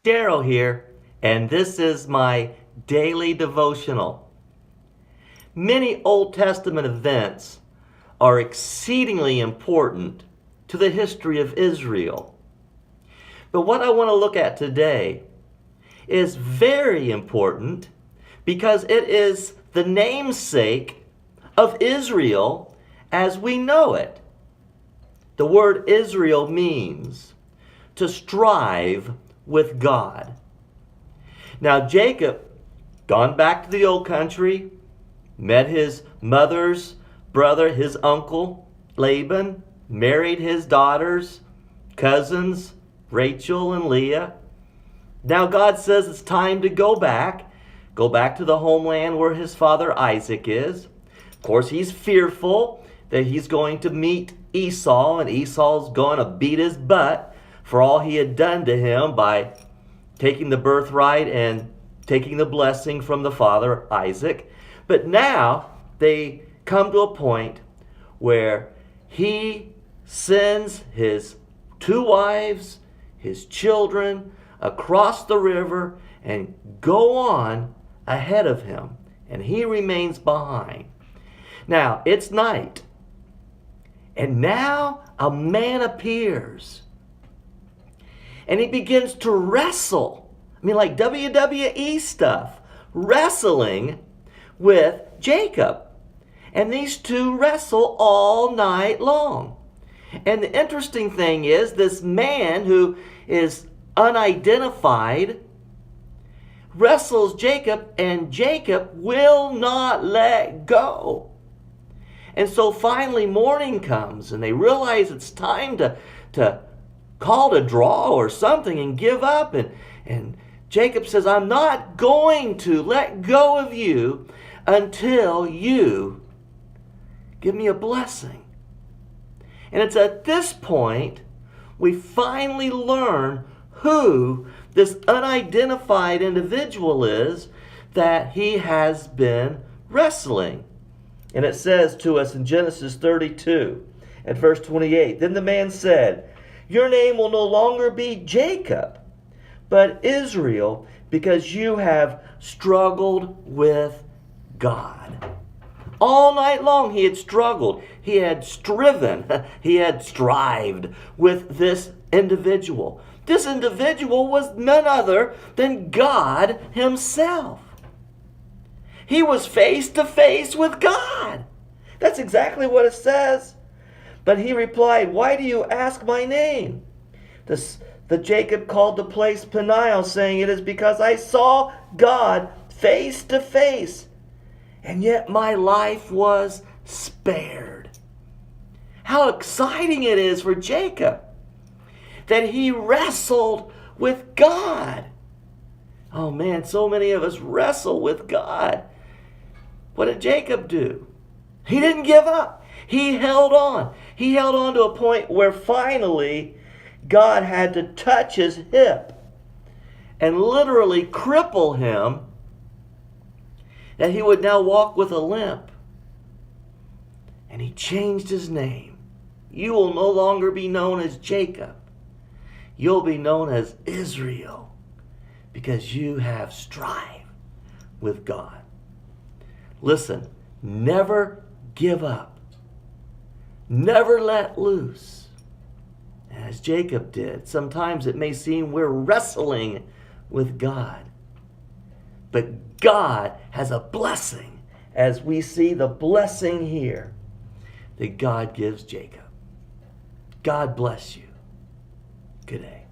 Daryl here, and this is my daily devotional. Many Old Testament events are exceedingly important to the history of Israel. But what I want to look at today is very important because it is the namesake of Israel as we know it. The word Israel means to strive with God. Now Jacob, gone back to the old country, met his mother's brother, his uncle Laban, married his daughters, cousins, Rachel and Leah. Now God says it's time to go back to the homeland where his father Isaac is. Of course, he's fearful that he's going to meet Esau, and Esau's going to beat his butt for all he had done to him by taking the birthright and taking the blessing from the father Isaac. But now they come to a point where he sends his two wives, his children, across the river and go on ahead of him, and he remains behind. Now it's night, and now a man appears, and he begins to wrestle. I mean, like WWE stuff, wrestling with Jacob. And these two wrestle all night long. And the interesting thing is, this man who is unidentified wrestles Jacob, and Jacob will not let go. And so finally morning comes, and they realize it's time to call a draw or something and give up. And Jacob says, I'm not going to let go of you until you give me a blessing. And it's at this point we finally learn who this unidentified individual is that he has been wrestling. And it says to us in Genesis 32 at verse 28, Then the man said, Your name will no longer be Jacob, but Israel, because you have struggled with God. All night long he had struggled. He had striven. He had strived with this individual. This individual was none other than God himself. He was face to face with God. That's exactly what it says. But he replied, Why do you ask my name? The Jacob called the place Peniel, saying, It is because I saw God face to face, and yet my life was spared. How exciting it is for Jacob that he wrestled with God. Oh man, so many of us wrestle with God. What did Jacob do? He didn't give up. He held on. He held on to a point where finally God had to touch his hip and literally cripple him, that he would now walk with a limp. And he changed his name. You will no longer be known as Jacob. You'll be known as Israel, because you have strived with God. Listen, never give up. Never let loose. As Jacob did, sometimes it may seem we're wrestling with God. But God has a blessing, as we see the blessing here that God gives Jacob. God bless you. Good day.